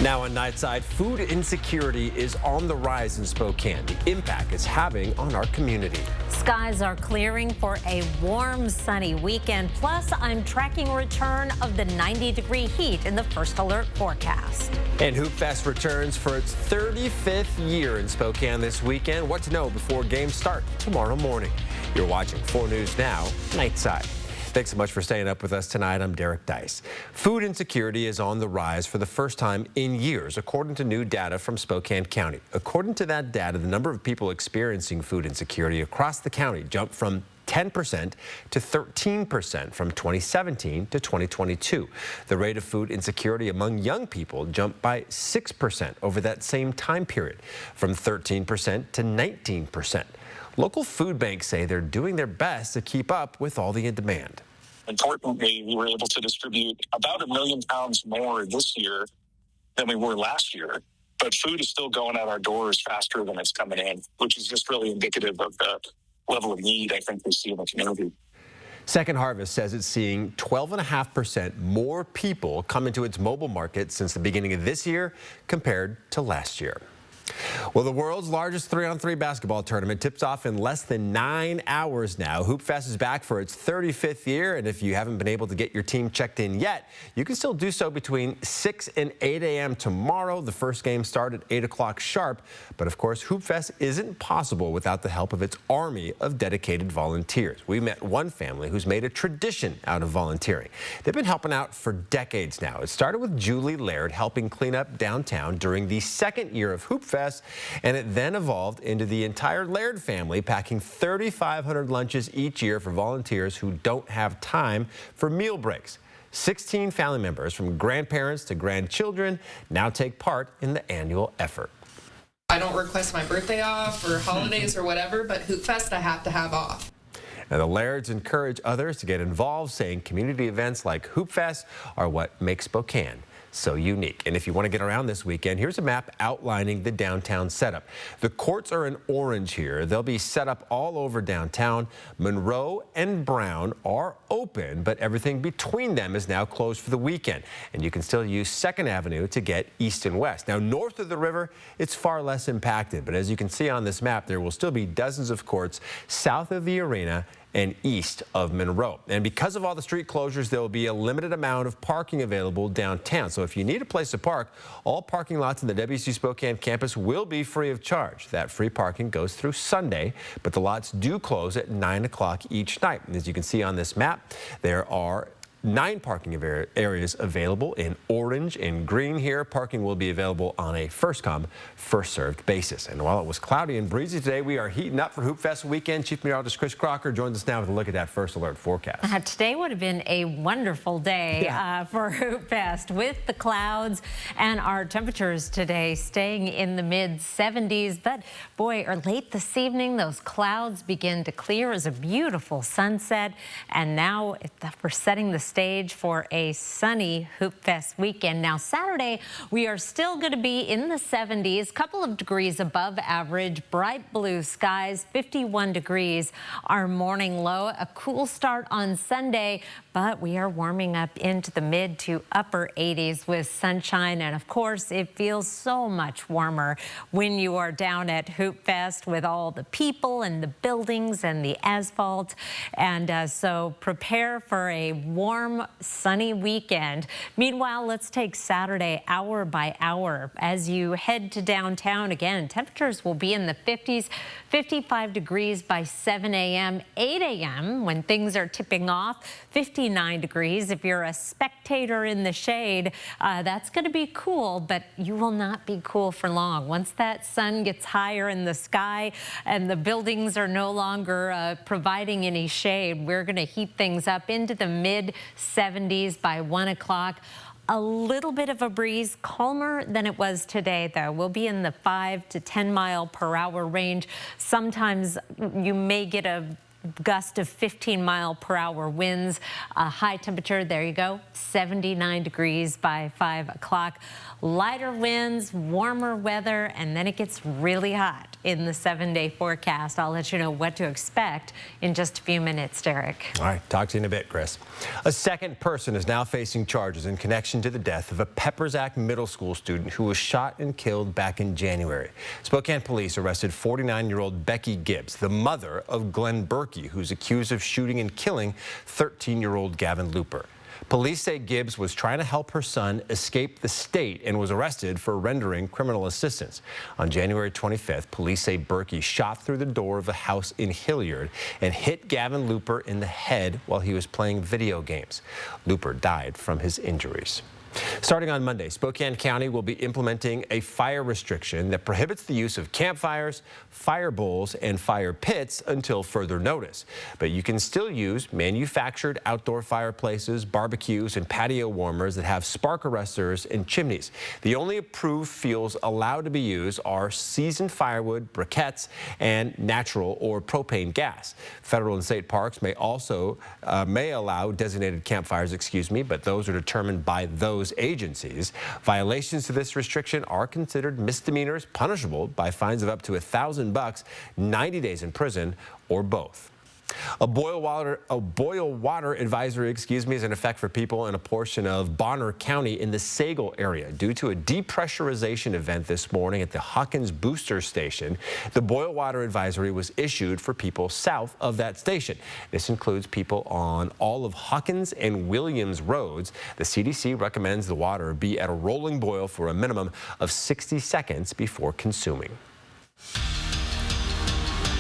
Now on Nightside, food insecurity is on the rise in Spokane. The impact it's having on our community. Skies are clearing for a warm, sunny weekend. Plus, I'm tracking return of the 90-degree heat in the first alert forecast. And Hoop Fest returns for its 35th year in Spokane this weekend. What to know before games start tomorrow morning. You're watching 4 News Now, Nightside. Thanks so much for staying up with us tonight. I'm Derek Dice. Food insecurity is on the rise for the first time in years, according to new data from Spokane County. According to that data, the number of people experiencing food insecurity across the county jumped from 10% to 13% from 2017 to 2022. The rate of food insecurity among young people jumped by 6% over that same time period, from 13% to 19%. Local food banks say they're doing their best to keep up with all the demand. Importantly, we were able to distribute about 1 million pounds more this year than we were last year. But food is still going out our doors faster than it's coming in, which is just really indicative of the level of need I think we see in the community. Second Harvest says it's seeing 12.5% more people come into its mobile market since the beginning of this year compared to last year. Well, the world's largest 3-on-3 basketball tournament tips off in less than 9 hours now. Hoop Fest is back for its 35th year, and if you haven't been able to get your team checked in yet, you can still do so between 6 and 8 a.m. tomorrow. The first game starts at 8 o'clock sharp, but of course, Hoop Fest isn't possible without the help of its army of dedicated volunteers. We met one family who's made a tradition out of volunteering. They've been helping out for decades now. It started with Julie Laird helping clean up downtown during the second year of Hoop Fest, and it then evolved into the entire Laird family packing 3,500 lunches each year for volunteers who don't have time for meal breaks. 16 family members, from grandparents to grandchildren, now take part in the annual effort. I don't request my birthday off or holidays or whatever, but Hoop Fest I have to have off. And the Lairds encourage others to get involved, saying community events like Hoop Fest are what makes Spokane so unique. And if you want to get around this weekend, here's a map outlining the downtown setup. The courts are in orange here. They'll be set up all over downtown. Monroe and Brown are open, but everything between them is now closed for the weekend. And you can still use 2nd Avenue to get east and west. Now, north of the river, it's far less impacted. But as you can see on this map, there will still be dozens of courts south of the arena and east of Monroe. And because of all the street closures, there will be a limited amount of parking available downtown. So if you need a place to park, all parking lots in the WC Spokane campus will be free of charge. That free parking goes through Sunday, but the lots do close at 9 o'clock each night. And as you can see on this map, there are 9 parking areas available in orange and green here. Parking will be available on a first-come, first-served basis. And while it was cloudy and breezy today, we are heating up for Hoop Fest weekend. Chief Meteorologist Chris Crocker joins us now with a look at that first alert forecast. Today would have been a wonderful day for Hoop Fest with the clouds and our temperatures today staying in the mid-70s. But boy, late this evening, those clouds begin to clear as a beautiful sunset. And now we're setting the stage for a sunny Hoop Fest weekend. Now, Saturday, we are still going to be in the 70s, couple of degrees above average, bright blue skies, 51 degrees, our morning low. A cool start on Sunday, but we are warming up into the mid to upper 80s with sunshine. And of course, it feels so much warmer when you are down at Hoop Fest with all the people and the buildings and the asphalt. And so prepare for a warm, sunny weekend. Meanwhile, let's take Saturday hour by hour. As you head to downtown, again, temperatures will be in the 50s, 55 degrees by 7 a.m., 8 a.m. when things are tipping off, 59 degrees. If you're a spectator in the shade, that's going to be cool, but you will not be cool for long. Once that sun gets higher in the sky and the buildings are no longer providing any shade, we're going to heat things up into the mid-70s by 1 o'clock. A little bit of a breeze, calmer than it was today, though. We'll be in the 5 to 10 mile per hour range. Sometimes you may get a gust of 15 mile per hour winds. High temperature, there you go, 79 degrees by 5 o'clock. Lighter winds, warmer weather, and then it gets really hot. in the 7-day forecast. I'll let you know what to expect in just a few minutes, Derek. All right, talk to you in a bit, Chris. A second person is now facing charges in connection to the death of a Peppers Act middle school student who was shot and killed back in January. Spokane police arrested 49-year-old Becky Gibbs, the mother of Glenn Berkey, who's accused of shooting and killing 13-year-old Gavin Looper. Police say Gibbs was trying to help her son escape the state and was arrested for rendering criminal assistance. On January 25th, police say Berkey shot through the door of a house in Hilliard and hit Gavin Looper in the head while he was playing video games. Looper died from his injuries. Starting on Monday, Spokane County will be implementing a fire restriction that prohibits the use of campfires, fire bowls, and fire pits until further notice. But you can still use manufactured outdoor fireplaces, barbecues, and patio warmers that have spark arresters and chimneys. The only approved fuels allowed to be used are seasoned firewood, briquettes, and natural or propane gas. Federal and state parks may also allow designated campfires, but those are determined by those agencies. Violations to this restriction are considered misdemeanors punishable by fines of up to $1,000, 90 days in prison, or both. A boil water advisory, is in effect for people in a portion of Bonner County in the Sagal area due to a depressurization event this morning at the Hawkins Booster Station. The boil water advisory was issued for people south of that station. This includes people on all of Hawkins and Williams roads. The CDC recommends the water be at a rolling boil for a minimum of 60 seconds before consuming.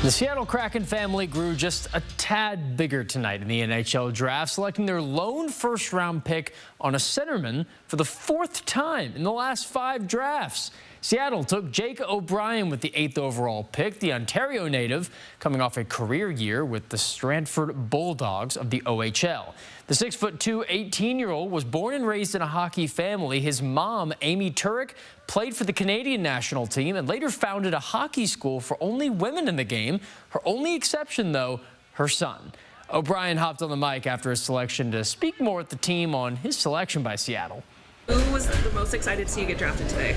The Seattle Kraken family grew just a tad bigger tonight in the NHL draft, selecting their lone first-round pick on a centerman for the 4th time in the last 5 drafts. Seattle took Jake O'Brien with the 8th overall pick, the Ontario native, coming off a career year with the Stratford Bulldogs of the OHL. The 6'2", 18-year-old was born and raised in a hockey family. His mom, Amy Turek, played for the Canadian national team and later founded a hockey school for only women in the game. Her only exception, though, her son. O'Brien hopped on the mic after his selection to speak more with the team on his selection by Seattle. Who was the most excited to see you get drafted today?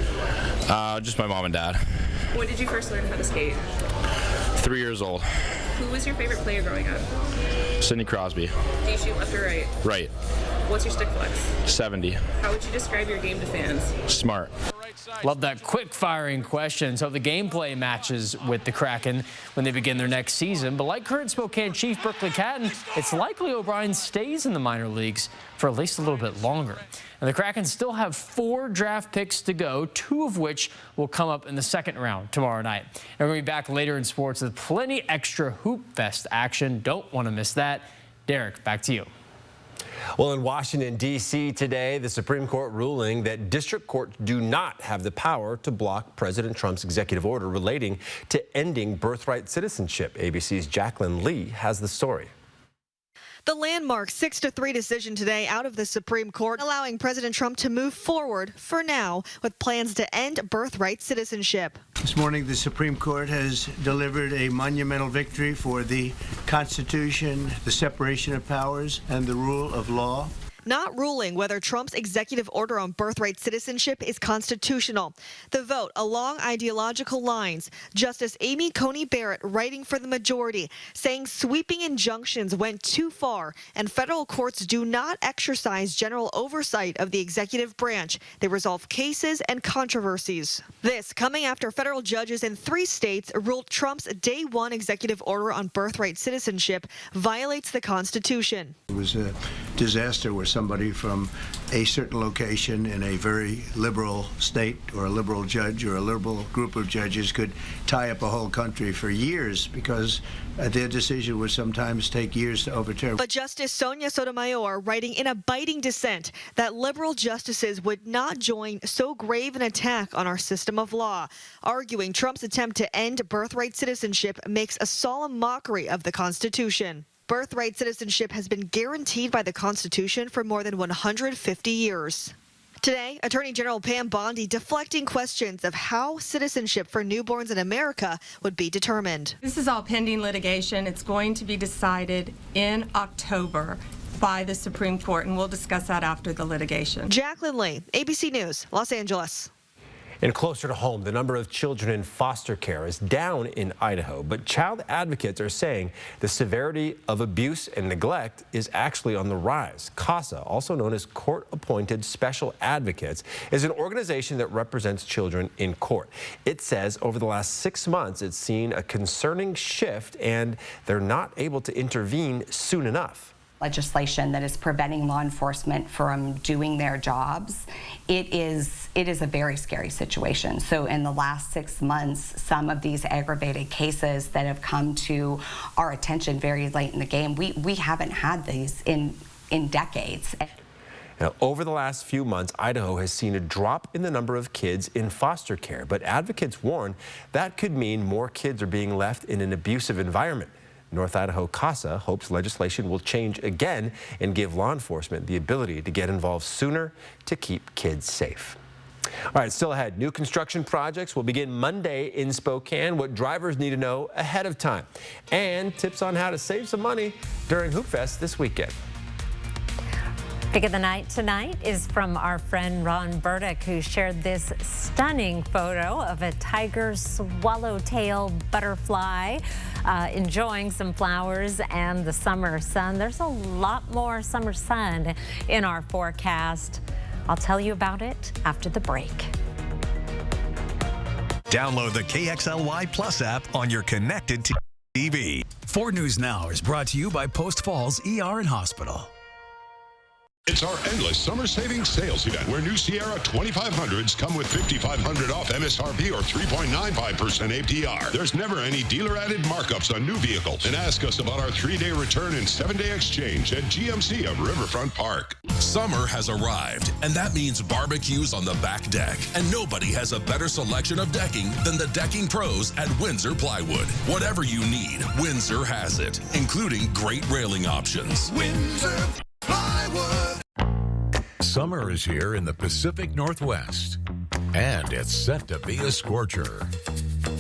Just my mom and dad. When did you first learn how to skate? 3 years old. Who was your favorite player growing up? Sidney Crosby. Do you shoot left or right? Right. What's your stick flex? 70. How would you describe your game to fans? Smart. Love that quick-firing question. So the gameplay matches with the Kraken when they begin their next season. But like current Spokane Chief Berkeley Catton, it's likely O'Brien stays in the minor leagues for at least a little bit longer. And the Kraken still have 4 draft picks to go, 2 of which will come up in the 2nd round tomorrow night. And we're going to be back later in sports with plenty extra Hoop Fest action. Don't want to miss that. Derek, back to you. Well, in Washington, D.C. today, the Supreme Court ruling that district courts do not have the power to block President Trump's executive order relating to ending birthright citizenship. ABC's Jacqueline Lee has the story. The landmark 6-3 decision today out of the Supreme Court, allowing President Trump to move forward, for now, with plans to end birthright citizenship. This morning, the Supreme Court has delivered a monumental victory for the Constitution, the separation of powers, and the rule of law. Not ruling whether Trump's executive order on birthright citizenship is constitutional. The vote along ideological lines. Justice Amy Coney Barrett writing for the majority, saying sweeping injunctions went too far and federal courts do not exercise general oversight of the executive branch. They resolve cases and controversies. This coming after federal judges in 3 states ruled Trump's day 1 executive order on birthright citizenship violates the Constitution. It was a disaster where somebody from a certain location in a very liberal state or a liberal judge or a liberal group of judges could tie up a whole country for years because their decision would sometimes take years to overturn. But Justice Sonia Sotomayor writing in a biting dissent that liberal justices would not join so grave an attack on our system of law, arguing Trump's attempt to end birthright citizenship makes a solemn mockery of the Constitution. Birthright citizenship has been guaranteed by the Constitution for more than 150 years. Today, Attorney General Pam Bondi deflecting questions of how citizenship for newborns in America would be determined. This is all pending litigation. It's going to be decided in October by the Supreme Court, and we'll discuss that after the litigation. Jacqueline Lee, ABC News, Los Angeles. And closer to home, the number of children in foster care is down in Idaho, but child advocates are saying the severity of abuse and neglect is actually on the rise. CASA, also known as Court-Appointed Special Advocates, is an organization that represents children in court. It says over the last 6 months, it's seen a concerning shift and they're not able to intervene soon enough. Legislation that is preventing law enforcement from doing their jobs, it is a very scary situation. So in the last 6 months, some of these aggravated cases that have come to our attention very late in the game, we haven't had these in decades. Now, over the last few months, Idaho has seen a drop in the number of kids in foster care, but advocates warn that could mean more kids are being left in an abusive environment. North Idaho CASA hopes legislation will change again and give law enforcement the ability to get involved sooner to keep kids safe. All right, still ahead, new construction projects will begin Monday in Spokane, what drivers need to know ahead of time, and tips on how to save some money during Hoop Fest this weekend. Pick of the night tonight is from our friend Ron Burdick, who shared this stunning photo of a tiger swallowtail butterfly enjoying some flowers and the summer sun. There's a lot more summer sun in our forecast. I'll tell you about it after the break. Download the KXLY Plus app on your connected TV. 4 News Now is brought to you by Post Falls ER and Hospital. It's our endless summer savings sales event where new Sierra 2500s come with $5,500 off MSRP or 3.95% APR. There's never any dealer-added markups on new vehicles. And ask us about our 3-day return and 7-day exchange at GMC of Riverfront Park. Summer has arrived, and that means barbecues on the back deck. And nobody has a better selection of decking than the decking pros at Windsor Plywood. Whatever you need, Windsor has it, including great railing options. Windsor Plywood. Summer is here in the Pacific Northwest, and it's set to be a scorcher.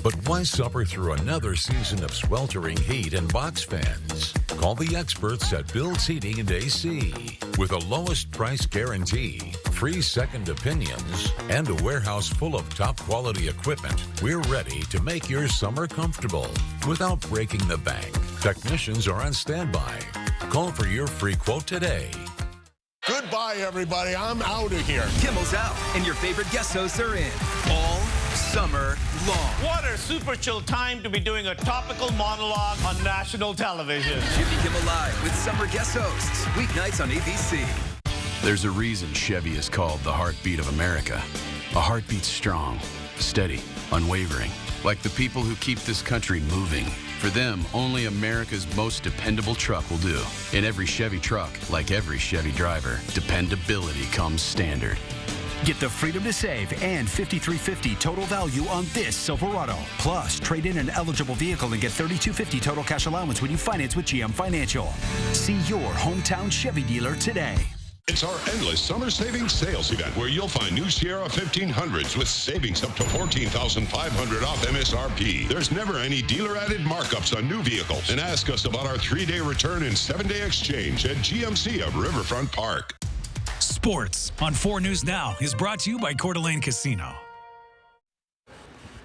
But why suffer through another season of sweltering heat and box fans? Call the experts at Bill's Heating and AC. With a lowest price guarantee, free second opinions, and a warehouse full of top quality equipment, we're ready to make your summer comfortable without breaking the bank. Technicians are on standby. Call for your free quote today. Goodbye, everybody. I'm out of here. Kimmel's out, and your favorite guest hosts are in all summer long. What a super chill time to be doing a topical monologue on national television. Jimmy Kimmel Live with summer guest hosts, weeknights on ABC. There's a reason Chevy is called the heartbeat of America. A heartbeat strong, steady, unwavering, like the people who keep this country moving. For them, only America's most dependable truck will do. In every Chevy truck, like every Chevy driver, dependability comes standard. Get the freedom to save and $5,350 total value on this Silverado. Plus, trade in an eligible vehicle and get $3,250 total cash allowance when you finance with GM Financial. See your hometown Chevy dealer today. It's our endless summer savings sales event where you'll find new Sierra 1500s with savings up to $14,500 off MSRP. There's never any dealer-added markups on new vehicles. And ask us about our 3-day return and 7-day exchange at GMC of Riverfront Park. Sports on 4 News Now is brought to you by Coeur d'Alene Casino.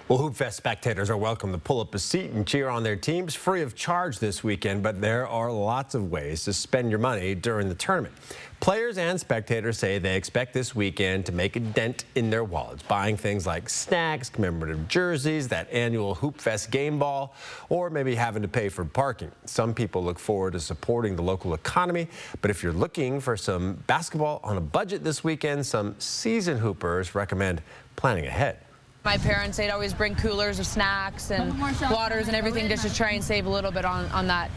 Well, Hoop Fest spectators are welcome to pull up a seat and cheer on their teams free of charge this weekend, but there are lots of ways to spend your money during the tournament. Players and spectators say they expect this weekend to make a dent in their wallets, buying things like snacks, commemorative jerseys, that annual Hoop Fest game ball, or maybe having to pay for parking. Some people look forward to supporting the local economy, but if you're looking for some basketball on a budget this weekend, some seasoned hoopers recommend planning ahead. My parents, they'd always bring coolers of snacks and waters and everything just to try and save a little bit on that.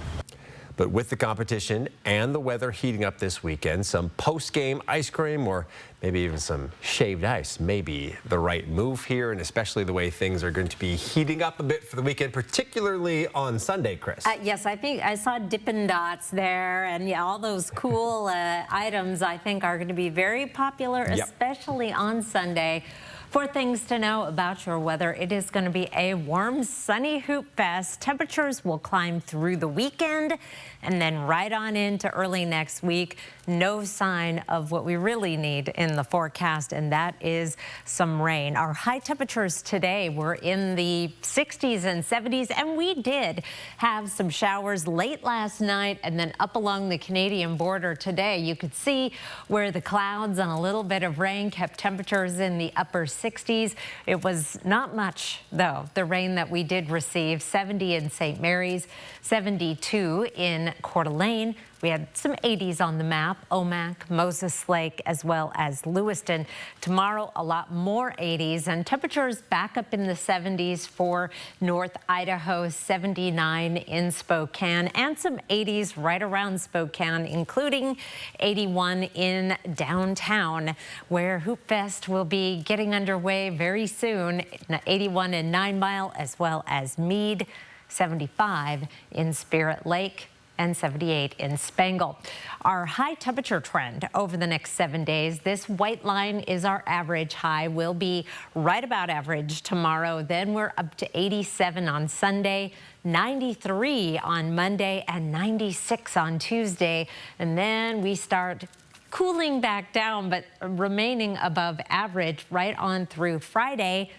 But with the competition and the weather heating up this weekend, some post-game ice cream or maybe even some shaved ice may be the right move here, and especially the way things are going to be heating up a bit for the weekend, particularly on Sunday, Chris. Yes, I think I saw Dippin' Dots there, and yeah, all those cool items I think are going to be very popular, especially on Sunday. For things to know about your weather, it is going to be a warm, sunny Hoop Fest. Temperatures will climb through the weekend and then right on into early next week. No sign of what we really need in the forecast, and that is some rain. Our high temperatures today were in the 60s and 70s, and we did have some showers late last night and then up along the Canadian border today. You could see where the clouds and a little bit of rain kept temperatures in the upper 60s. It was not much, though, the rain that we did receive. 70 in St. Mary's, 72 in Coeur d'Alene. We had some 80s on the map, Omak, Moses Lake, as well as Lewiston. Tomorrow, a lot more 80s and temperatures back up in the 70s for North Idaho, 79 in Spokane, and some 80s right around Spokane, including 81 in downtown, where Hoop Fest will be getting underway very soon. 81 in 9 Mile, as well as Meade, 75 in Spirit Lake, and 78 in Spangle. Our high temperature trend over the next 7 days, this white line is our average high. We'll be right about average tomorrow. Then we're up to 87 on Sunday, 93 on Monday, and 96 on Tuesday. And then we start cooling back down, but remaining above average right on through Friday.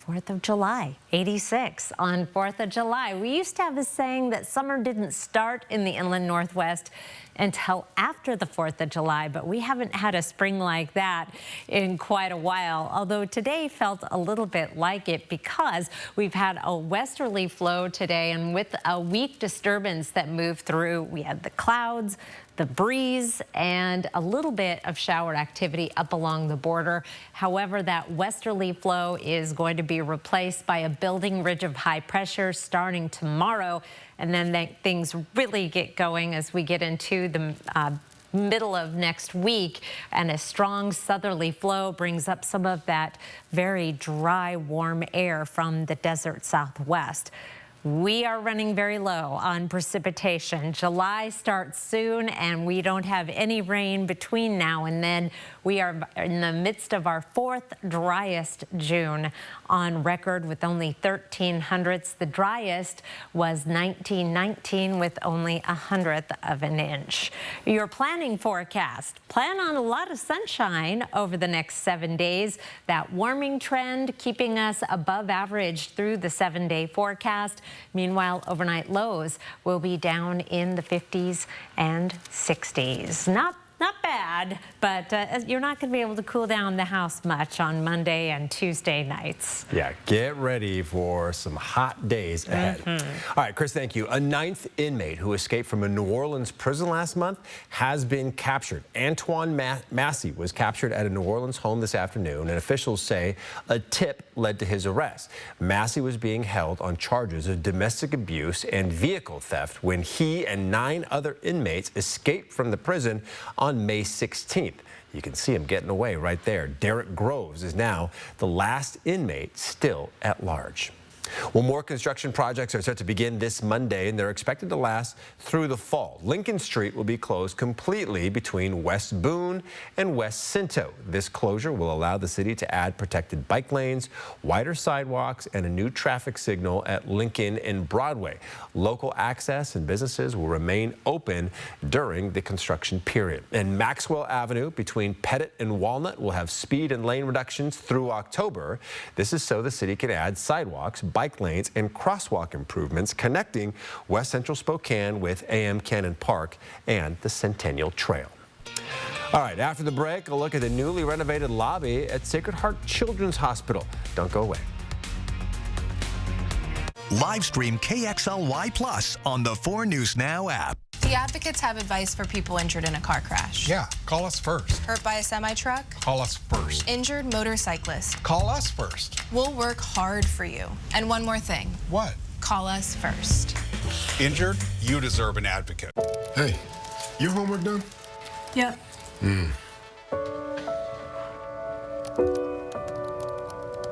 4th of July, 86 on 4th of July. We used to have a saying that summer didn't start in the inland Northwest until after the 4th of July, but we haven't had a spring like that in quite a while, although today felt a little bit like it because we've had a westerly flow today, and with a weak disturbance that moved through, we had the clouds, the breeze, and a little bit of shower activity up along the border. However, that westerly flow is going to be replaced by a building ridge of high pressure starting tomorrow, and then things really get going as we get into the middle of next week, and a strong southerly flow brings up some of that very dry, warm air from the desert Southwest. We are running very low on precipitation. July starts soon, and we don't have any rain between now and then. We are in the midst of our 4th driest June on record with only 13 hundredths. The driest was 1919 with only 100th of an inch. Your planning forecast. Plan on a lot of sunshine over the next 7 days. That warming trend keeping us above average through the 7-day forecast. Meanwhile, overnight lows will be down in the 50s and 60s. Not bad, but you're not going to be able to cool down the house much on Monday and Tuesday nights. Yeah, get ready for some hot days ahead. All right, Chris, thank you. A 9th inmate who escaped from a New Orleans prison last month has been captured. Antoine Massey was captured at a New Orleans home this afternoon, and officials say a tip led to his arrest. Massey was being held on charges of domestic abuse and vehicle theft when he and 9 other inmates escaped from the prison on May 16th. You can see him getting away right there. Derek Groves is now the last inmate still at large. Well, more construction projects are set to begin this Monday, and they're expected to last through the fall. Lincoln Street will be closed completely between West Boone and West Cinto. This closure will allow the city to add protected bike lanes, wider sidewalks, and a new traffic signal at Lincoln and Broadway. Local access and businesses will remain open during the construction period. And Maxwell Avenue between Pettit and Walnut will have speed and lane reductions through October. This is so the city can add sidewalks, bike lanes, and crosswalk improvements connecting West Central Spokane with A.M. Cannon Park and the Centennial Trail. All right, after the break, a look at the newly renovated lobby at Sacred Heart Children's Hospital. Don't go away. Live stream KXLY Plus on the 4 News Now app. The advocates have advice for people injured in a car crash. Yeah, call us first. Hurt by a semi-truck? Call us first. Injured motorcyclist? Call us first. We'll work hard for you. And one more thing. What? Call us first. Injured? You deserve an advocate. Hey, your homework done? Yep.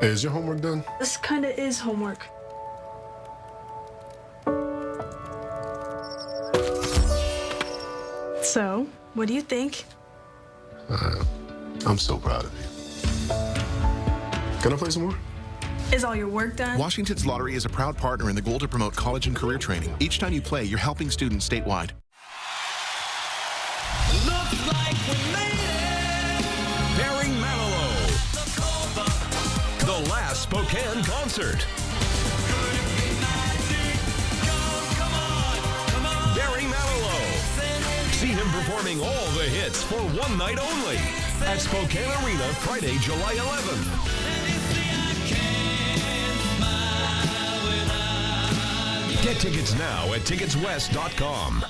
Hey, is your homework done? This kind of is homework. So, what do you think? I'm so proud of you. Can I play some more? Is all your work done? Washington's Lottery is a proud partner in the goal to promote college and career training. Each time you play, you're helping students statewide. Looks like we made it. Barry Manilow. The last Spokane concert. Barry Manilow. See him performing all the hits for one night only at Spokane Arena Friday, July 11th. Get tickets now at ticketswest.com.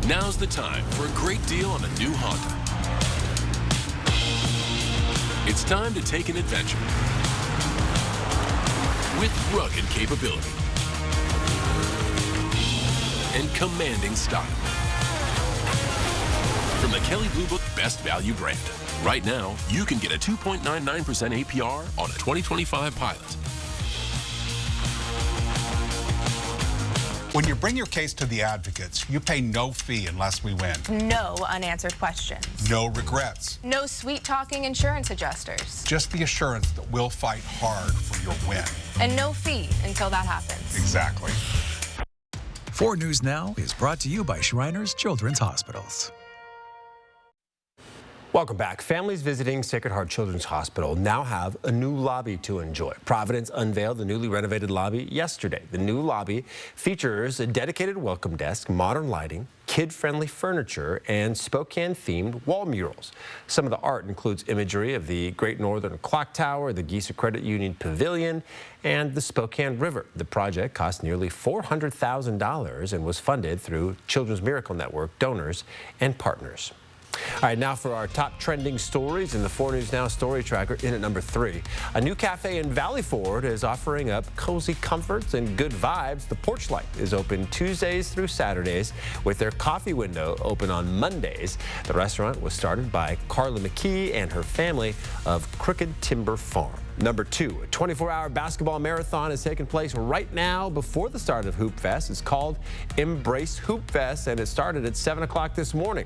Now's the time for a great deal on a new Honda. It's time to take an adventure with rugged capability and commanding style. From the Kelley Blue Book Best Value brand. Right now, you can get a 2.99% APR on a 2025 Pilot. When you bring your case to the advocates, you pay no fee unless we win. No unanswered questions. No regrets. No sweet-talking insurance adjusters. Just the assurance that we'll fight hard for your win. And no fee until that happens. Exactly. 4 News Now is brought to you by Shriners Children's Hospitals. Welcome back. Families visiting Sacred Heart Children's Hospital now have a new lobby to enjoy. Providence unveiled the newly renovated lobby yesterday. The new lobby features a dedicated welcome desk, modern lighting, kid-friendly furniture, and Spokane-themed wall murals. Some of the art includes imagery of the Great Northern Clock Tower, the Geisa Credit Union Pavilion, and the Spokane River. The project cost nearly $400,000 and was funded through Children's Miracle Network donors and partners. All right, now for our top trending stories in the 4 News Now Story Tracker. In at number 3, a new cafe in Valley Forge is offering up cozy comforts and good vibes. The Porch Light is open Tuesdays through Saturdays with their coffee window open on Mondays. The restaurant was started by Carla McKee and her family of Crooked Timber Farm. Number 2, a 24-hour basketball marathon is taking place right now before the start of Hoop Fest. It's called Embrace Hoop Fest, and it started at 7 o'clock this morning.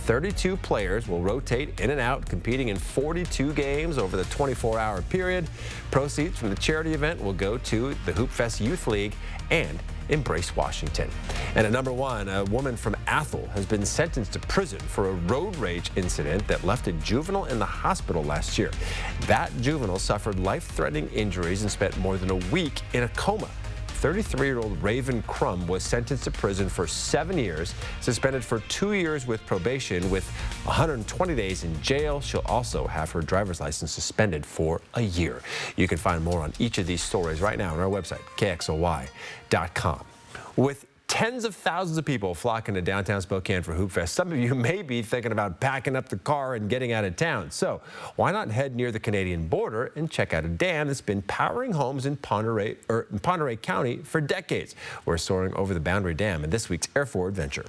32 players will rotate in and out, competing in 42 games over the 24-hour period. Proceeds from the charity event will go to the Hoop Fest Youth League and Embrace Washington. And at number 1, a woman from Athol has been sentenced to prison for a road rage incident that left a juvenile in the hospital last year. That juvenile suffered life-threatening injuries and spent more than a week in a coma. 33-year-old Raven Crum was sentenced to prison for 7 years, suspended for 2 years with probation with 120 days in jail. She'll also have her driver's license suspended for a year. You can find more on each of these stories right now on our website, KXLY.com. With tens of thousands of people flocking to downtown Spokane for Hoop Fest, some of you may be thinking about packing up the car and getting out of town. So why not head near the Canadian border and check out a dam that's been powering homes in Ponderay County for decades. We're soaring over the Boundary Dam in this week's Air 4 Adventure.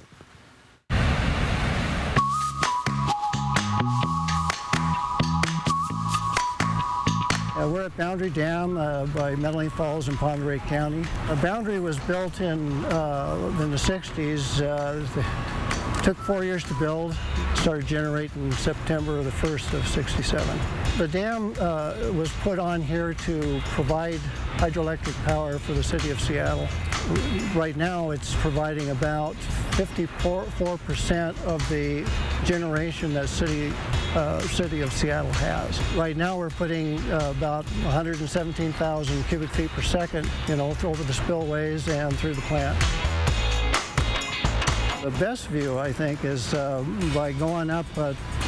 We're at Boundary Dam by Medellin Falls in Ponderay County. Boundary was built in the 60s. Took 4 years to build. Started generating September the 1st of '67. The dam was put on here to provide hydroelectric power for the city of Seattle. Right now it's providing about 54% of the generation that city of Seattle has. Right now we're putting about 117,000 cubic feet per second, over the spillways and through the plant. The best view, I think, is by going up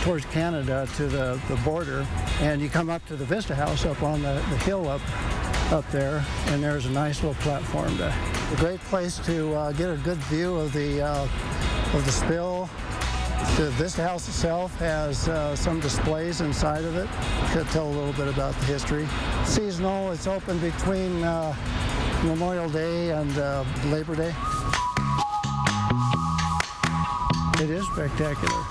towards Canada to the border, and you come up to the Vista House up on the hill up there, and there's a nice little platform there. A great place to get a good view of the spill. The Vista House itself has some displays inside of it. Could tell a little bit about the history. Seasonal, it's open between Memorial Day and Labor Day. It is spectacular.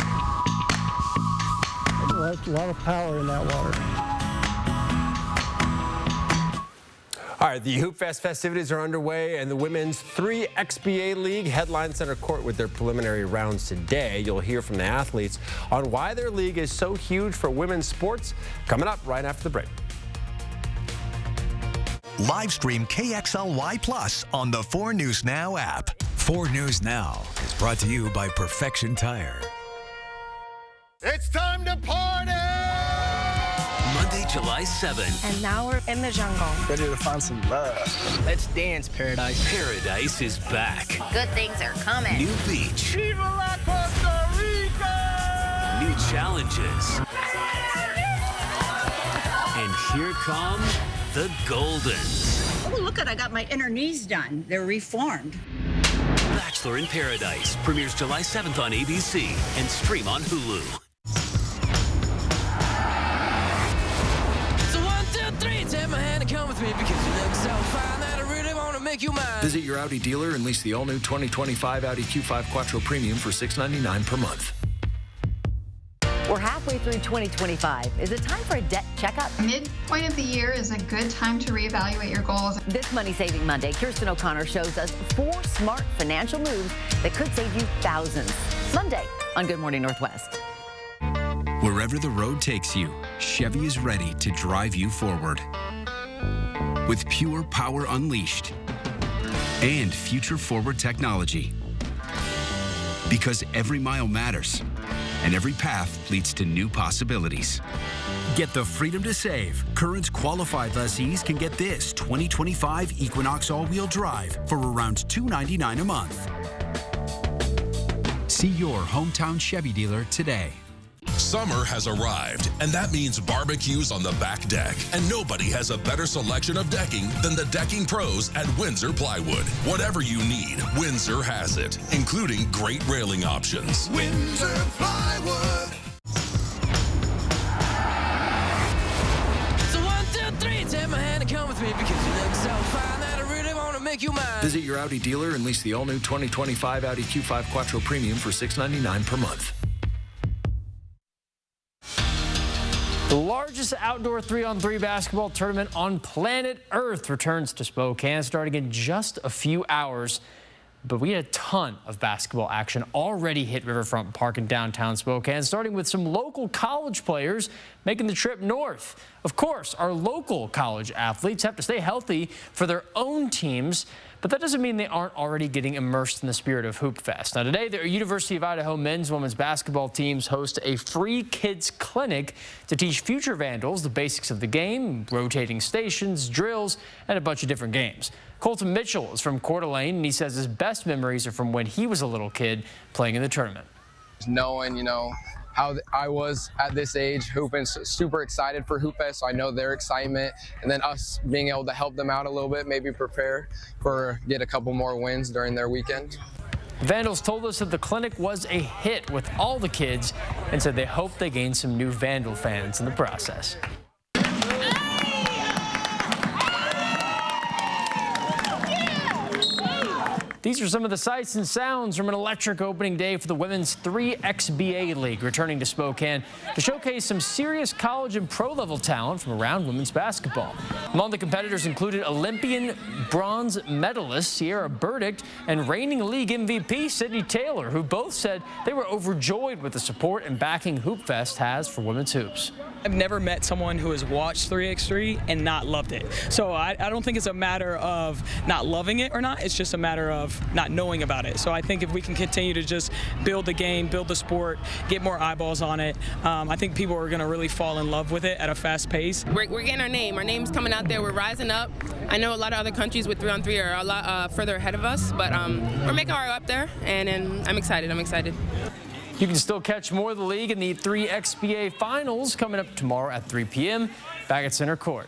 A lot of power in that water. All right, the Hoop Fest festivities are underway, and the Women's 3XBA League headlines center court with their preliminary rounds today. You'll hear from the athletes on why their league is so huge for women's sports, coming up right after the break. Live stream KXLY Plus on the 4 News Now app. 4 News Now is brought to you by Perfection Tire. It's time to party! Monday, July 7th. And now we're in the jungle. Ready to find some love. Let's dance, Paradise. Paradise is back. Good things are coming. New beach. Viva la Costa Rica! New challenges. And here come the Goldens. Oh, look, I got my inner knees done. They're reformed. Bachelor in Paradise premieres July 7th on ABC and stream on Hulu. So 1, 2, 3, take my hand and come with me because you look so fine that I really want to make you mine. Visit your Audi dealer and lease the all-new 2025 Audi Q5 Quattro Premium for $699 per month. We're halfway through 2025. Is it time for a debt checkup? Midpoint of the year is a good time to reevaluate your goals. This Money Saving Monday, Kirsten O'Connor shows us 4 smart financial moves that could save you thousands. Monday on Good Morning Northwest. Wherever the road takes you, Chevy is ready to drive you forward. With pure power unleashed and future-forward technology. Because every mile matters. And every path leads to new possibilities. Get the freedom to save. Current qualified lessees can get this 2025 Equinox all-wheel drive for around $299 a month. See your hometown Chevy dealer today. Summer has arrived, and that means barbecues on the back deck. And nobody has a better selection of decking than the decking pros at Windsor Plywood. Whatever you need, Windsor has it, including great railing options. Windsor Plywood! So 1, 2, 3, take my hand and come with me because you look so fine that I really want to make you mine. Visit your Audi dealer and lease the all-new 2025 Audi Q5 Quattro Premium for $699 per month. The largest outdoor 3-on-3 basketball tournament on planet Earth returns to Spokane starting in just a few hours. But we had a ton of basketball action already hit Riverfront Park in downtown Spokane, starting with some local college players making the trip north. Of course, our local college athletes have to stay healthy for their own teams, but that doesn't mean they aren't already getting immersed in the spirit of Hoop Fest. Now today, the University of Idaho men's and women's basketball teams host a free kids clinic to teach future Vandals the basics of the game, rotating stations, drills, and a bunch of different games. Colton Mitchell is from Coeur d'Alene, and he says his best memories are from when he was a little kid playing in the tournament. Knowing, how I was at this age, hooping, super excited for Hoop Fest. So I know their excitement, and then us being able to help them out a little bit, maybe prepare for get a couple more wins during their weekend. Vandals told us that the clinic was a hit with all the kids and said they hope they gain some new Vandal fans in the process. These are some of the sights and sounds from an electric opening day for the Women's 3XBA League, returning to Spokane to showcase some serious college and pro-level talent from around women's basketball. Among the competitors included Olympian bronze medalist Sierra Burdick and reigning league MVP Sydney Taylor, who both said they were overjoyed with the support and backing Hoop Fest has for women's hoops. I've never met someone who has watched 3x3 and not loved it. So I don't think it's a matter of not loving it or not. It's just a matter of not knowing about it. So I think if we can continue to just build the game, build the sport, get more eyeballs on it, I think people are going to really fall in love with it at a fast pace. We're getting our name. Our name's coming out there. We're rising up. I know a lot of other countries with 3-on-3 are a lot further ahead of us, but we're making our way up there, and I'm excited. I'm excited. You can still catch more of the league in the 3XBA Finals coming up tomorrow at 3 p.m. back at Center Court.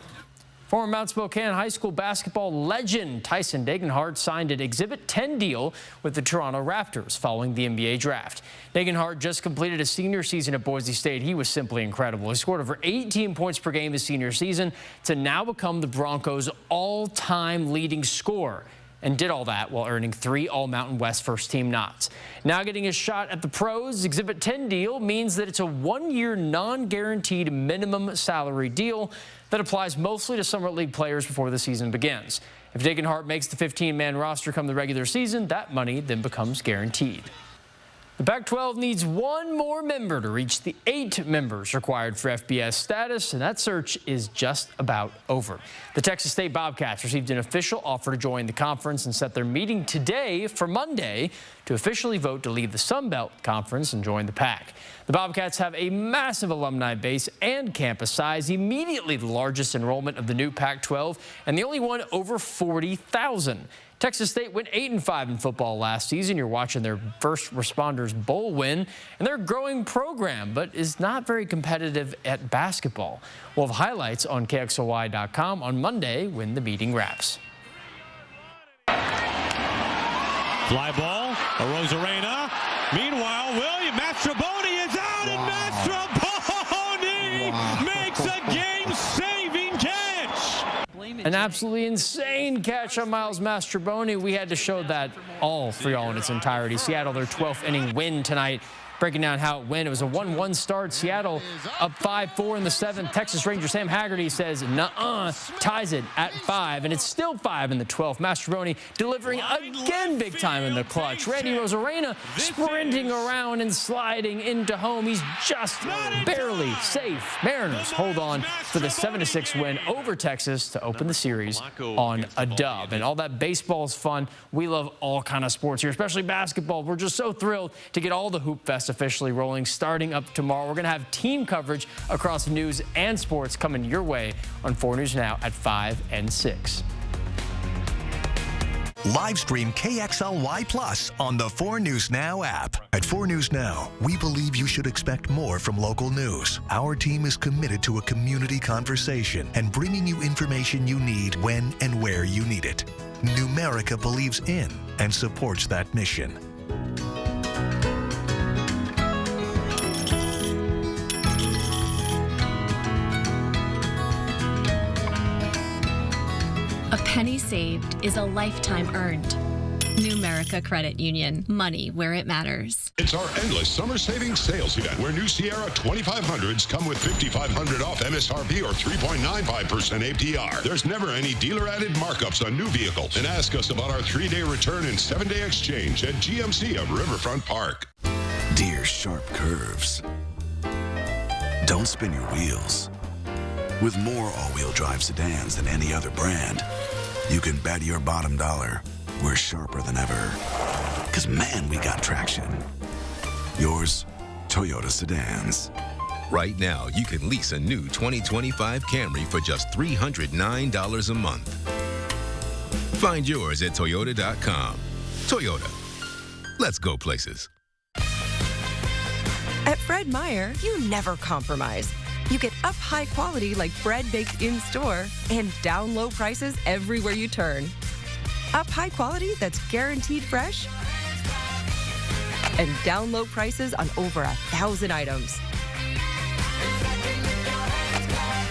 Former Mount Spokane High School basketball legend Tyson Degenhardt signed an Exhibit 10 deal with the Toronto Raptors following the NBA draft. Degenhardt just completed a senior season at Boise State. He was simply incredible. He scored over 18 points per game his senior season to now become the Broncos' all-time leading scorer. and did all that while earning 3 All-Mountain West first-team nods. Now getting a shot at the pros, Exhibit 10 deal means that it's a 1-year non-guaranteed minimum salary deal that applies mostly to Summer League players before the season begins. If Degenhart makes the 15-man roster come the regular season, that money then becomes guaranteed. The Pac-12 needs 1 more member to reach the 8 members required for FBS status, and that search is just about over. The Texas State Bobcats received an official offer to join the conference and set their meeting today for Monday to officially vote to leave the Sun Belt Conference and join the Pac. The Bobcats have a massive alumni base and campus size, immediately the largest enrollment of the new Pac-12, and the only one over 40,000. Texas State went 8-5 in football last season. You're watching their First Responders Bowl win, and they're a growing program, but is not very competitive at basketball. We'll have highlights on KXLY.com on Monday when the meeting wraps. Fly ball, Arozarena. Meanwhile, William Mastroboni is out, and Mastroboni makes a game-saving catch. An absolutely insane catch on Miles Mastroboni. We had to show that all for y'all in its entirety. Seattle, their 12th inning win tonight. Breaking down how it went. It was a 1-1 start. Seattle up 5-4 in the 7th. Texas Ranger Sam Haggerty says, nuh-uh, ties it at 5, and it's still 5 in the 12th. Mastroboni delivering again big time in the clutch. Randy Arozarena sprinting around and sliding into home. He's just barely safe. Mariners hold on for the 7-6 win over Texas to open the series on a dub. And all that baseball is fun. We love all kind of sports here, especially basketball. We're just so thrilled to get all the Hoop Fest officially rolling starting up tomorrow. We're going to have team coverage across news and sports coming your way on 4 News Now at 5 and 6. Live stream KXLY Plus on the 4 News Now app. At 4 News Now, we believe you should expect more from local news. Our team is committed to a community conversation and bringing you information you need when and where you need it. Numerica believes in and supports that mission. A penny saved is a lifetime earned. Numerica Credit Union. Money where it matters. It's our endless summer savings sales event where new Sierra 2500s come with $5,500 off MSRP or 3.95% APR. There's never any dealer-added markups on new vehicles. And ask us about our 3-day return and 7-day exchange at GMC of Riverfront Park. Dear sharp curves. Don't spin your wheels. With more all-wheel drive sedans than any other brand, you can bet your bottom dollar we're sharper than ever. Because, man, we got traction. Yours, Toyota Sedans. Right now, you can lease a new 2025 Camry for just $309 a month. Find yours at Toyota.com. Toyota. Let's go places. At Fred Meyer, you never compromise. You get up high quality like bread baked in store and down low prices everywhere you turn. Up high quality that's guaranteed fresh and down low prices on over 1,000 items.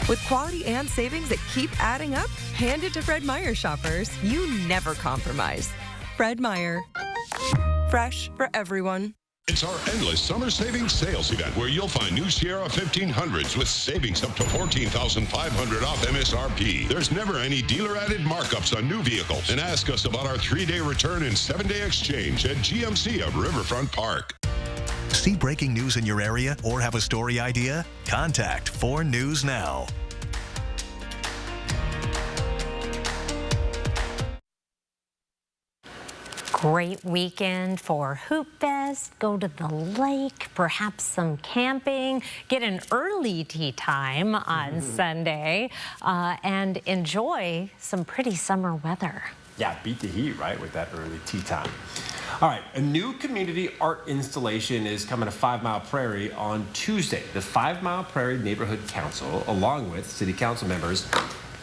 With quality and savings that keep adding up, hand it to Fred Meyer shoppers. You never compromise. Fred Meyer. Fresh for everyone. It's our endless summer savings sales event where you'll find new Sierra 1500s with savings up to $14,500 off MSRP. There's never any dealer-added markups on new vehicles. And ask us about our 3-day return and 7-day exchange at GMC of Riverfront Park. See breaking news in your area or have a story idea? Contact 4 News Now. Great weekend for Hoop Fest. Go to the lake, perhaps some camping, get an early tea time on Sunday, and enjoy some pretty summer weather. Yeah, beat the heat, right, with that early tea time. All right, a new community art installation is coming to 5 Mile Prairie on Tuesday. The 5 Mile Prairie Neighborhood Council, along with city council members,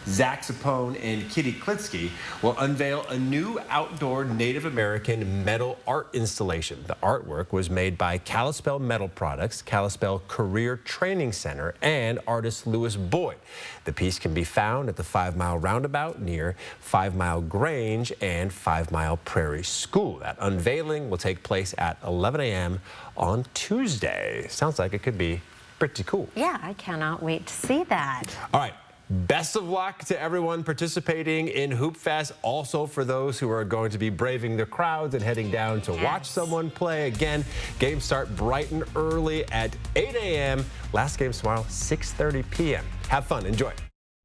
Saxophone and Kitty Klitsky will unveil a new outdoor Native American metal art installation. The artwork was made by Kalispell Metal Products, Kalispell Career Training Center, and artist Lewis Boyd. The piece can be found at the 5 Mile Roundabout near 5 Mile Grange and 5 Mile Prairie School. That unveiling will take place at 11 a.m. on Tuesday. Sounds like it could be pretty cool. Yeah, I cannot wait to see that. All right. Best of luck to everyone participating in Hoop Fest. Also for those who are going to be braving the crowds and heading down to watch someone play. Again, games start bright and early at 8 a.m. Last game tomorrow, 6:30 p.m. Have fun. Enjoy.